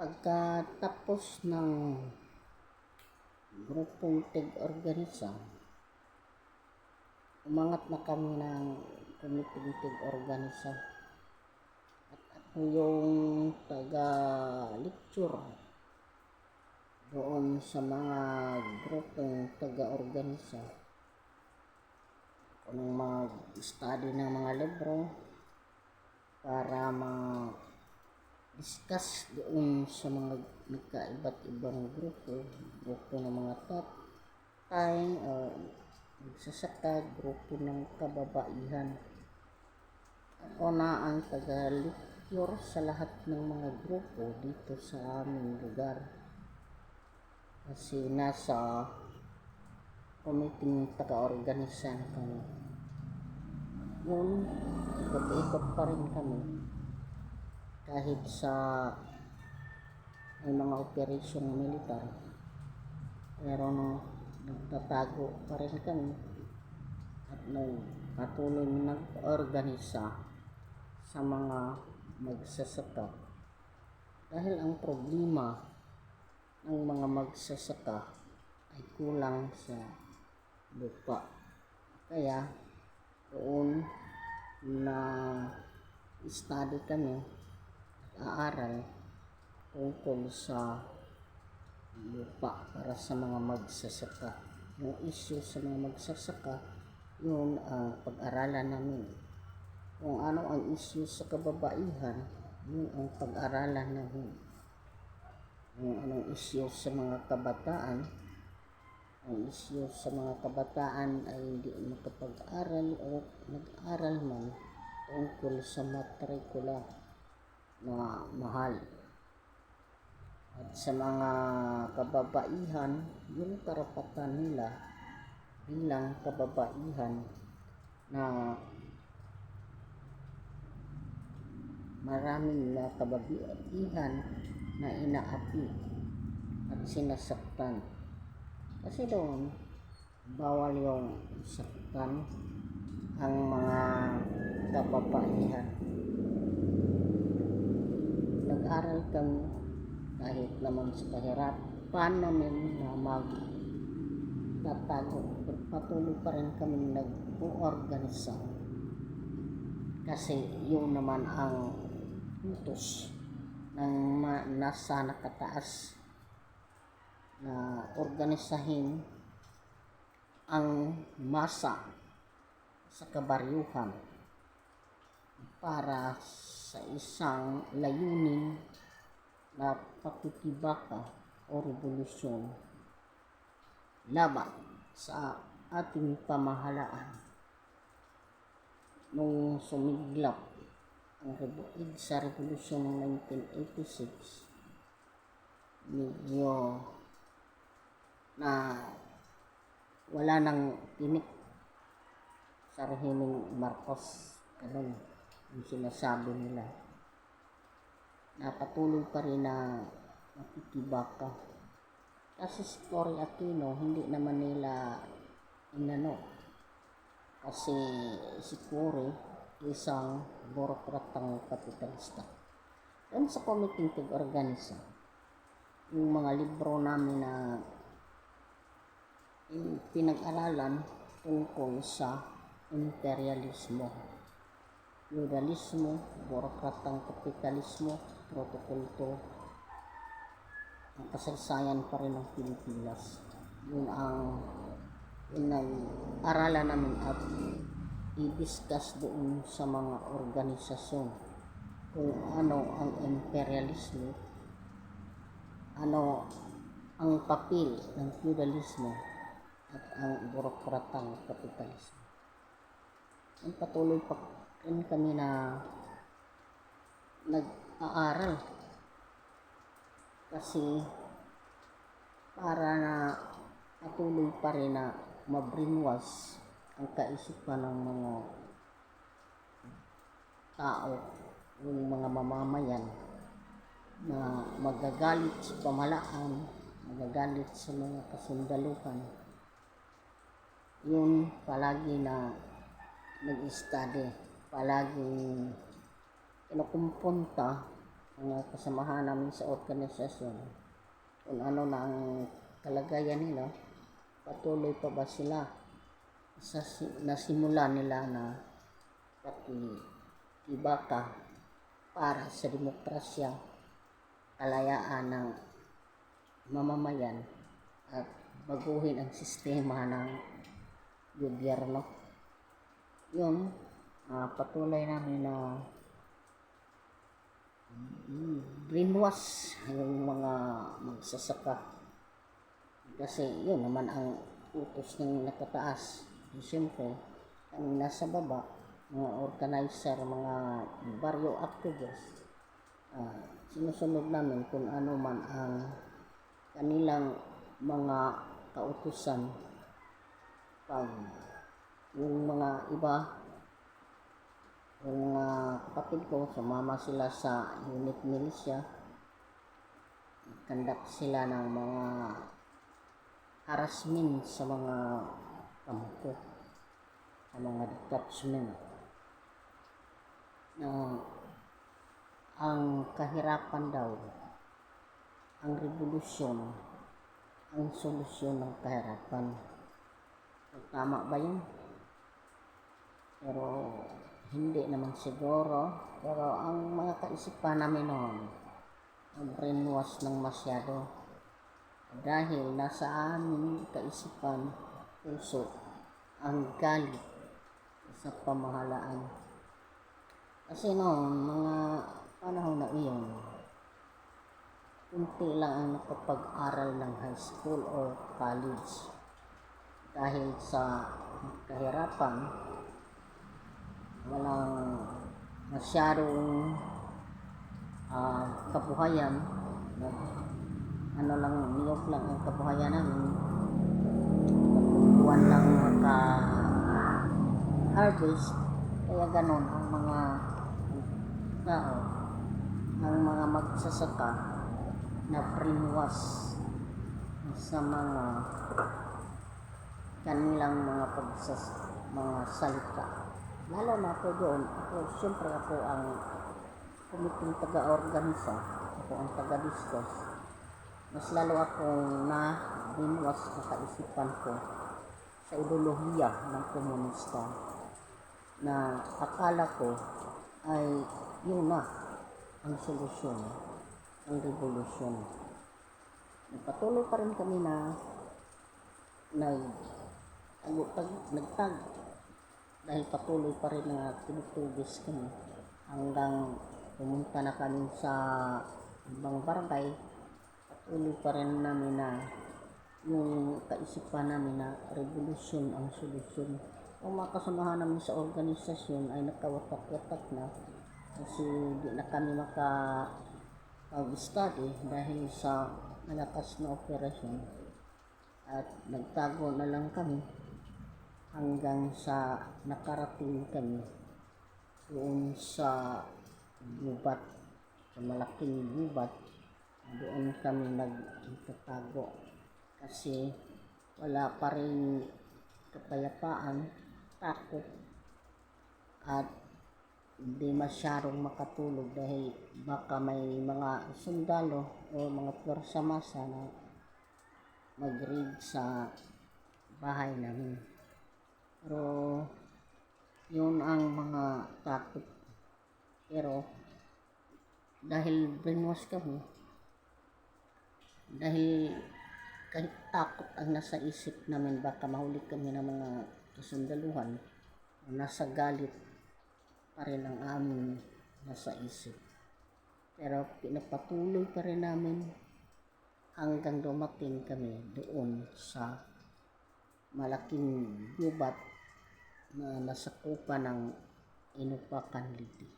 Pagkatapos ng grupong tig-organisa, umangat na kami ng komiteng tig-organisa at ako yung taga-lecture doon sa mga grupong taga-organisa. Ako nang mag-study ng mga libro para discuss doon sa mga nagkaiba't ibang grupo ng mga tatay o nagsasaka, grupo ng kababaihan. Ako na ang taga-lecture sa lahat ng mga grupo dito sa aming lugar. Kasi nasa committee taga-organisa kami. Yun, ikot-ikot pa rin kami. Kahit sa may mga operasyon militar, pero nagtatago pa rin kami at patuloy nag-organisa sa mga magsasaka. Dahil ang problema ng mga magsasaka ay kulang sa lupa. Kaya doon na study kami, aaral tungkol sa lupa para sa mga magsasaka. Yung issue sa mga magsasaka, yun ang pag-aralan namin. Kung ano ang issue sa kababaihan, yun ang pag-aralan namin. Yung anong issue sa mga kabataan, ang issue sa mga kabataan ay hindi makapag-aral o nag-aral man tungkol sa matrikula na mahal. At sa mga kababaihan, yung karapatan nila bilang kababaihan na maraming na kababaihan na inaapi at sinasaktan. Kasi doon, bawal yung saktan ang mga kababaihan. Nag-aral kami kahit naman sa kahirapan namin na magtatago, patuloy pa rin kami nag-organisa. Kasi yun naman ang utos ng nasa nakataas na organisahin ang masa sa kabaryuhan para sa isang layunin na pakikibaka o revolusyon laban sa ating pamahalaan. Nung sumiglap ang sa revolusyon ng 1986, medyo na wala nang tinik sa rehimeng Marcos. Ganun yung sinasabi nila. Napatuloy pa rin na makikibaka. Kasi si Cory Aquino, hindi naman nila inano. Kasi si Cory, isang burokratang kapitalista. Doon sa committee tig-organisa, yung mga libro namin na pinag-aralan tungkol sa imperialismo, feudalismo, burokratang kapitalismo, protokolto, ang kasaysayan pa rin ng Pilipinas. Yun ang aralan namin at i-discuss doon sa mga organisasyon kung ano ang imperialismo, ano ang papel ng feudalismo at ang burokratang kapitalismo. Ang patuloy pa rin kami na nag-aaral kasi para na patuloy pa rin na ma-brainwash ang kaisipan ng mga tao, yung mga mamamayan na magagalit sa pamahalaan, magagalit sa mga kasundaluhan. Yun palagi na nag-study, palaging kinukumpunta mga kasamahan namin sa organisasyon kung ano na ang kalagayan nila, patuloy pa ba sila sa nasimula nila na pakikibaka para sa demokrasya, kalayaan ng mamamayan at baguhin ang sistema ng gobyerno. Yun, patuloy namin na brainwash yung mga magsasaka kasi yun naman ang utos ng nakataas. Siyempre ang nasa baba, mga organizer, mga barrio activists, sinusunod namin kung ano man ang kanilang mga kautusan. Pag yung mga iba, yung mga kapatid ko, sumama sila sa unit militia, conduct sila ng mga harassment sa mga kampo, sa mga detachment. Ang kahirapan daw, ang revolusyon, ang solusyon ng kahirapan. So, tama ba yun? Pero hindi naman siguro. Pero ang mga kaisipan namin noon, brainwash ng masyado. Dahil nasa aming kaisipan, puso, ang galit sa pamahalaan. Kasi noon, mga panahon na iyon, kunti lang ang nakapag-aral ng high school o college. Dahil sa kahirapan, walang masyadong kabuhayan. Ano lang, niyog lang ang kabuhayan namin. Buwan lang maka-harvest. Kaya ganon ang mga tao, ang mga magsasaka na brainwash sa mga kanilang mga mga salita. Lalo na ako doon, siyempre ako ang kumiting taga-organisa, ako ang taga-discuss. Mas lalo akong na-brainwash sa kaisipan ko sa ideolohiya ng komunista na akala ko ay yun na ang solusyon ng revolusyon. Patuloy pa rin kami na nagtag dahil patuloy pa rin na tinutugis kami hanggang pumunta na kami sa ibang barangay. Patuloy pa rin namin na yung kaisipan namin na revolusyon ang solusyon. Ang mga kasamahan namin sa organisasyon ay nakawatak-watak na kasi di na kami makapag-study dahil sa malakas na operasyon at nagtago na lang kami hanggang sa nakarating kami doon sa gubat, sa malaking gubat. Doon kami nagtatago kasi wala pa rin kapayapaan, takot at hindi masyadong makatulog dahil baka may mga sundalo o mga pwersa masa na mag-raid sa bahay namin. Pero yun ang mga takot. Pero dahil brainwash kami, dahil kahit takot ang nasa isip namin, baka mahuli kami ng mga kasundaluhan, nasa galit pa rin ang aming nasa isip. Pero pinapatuloy pa rin namin hanggang dumating kami doon sa malaking gubat na nasakupan ng Inupakan Liti.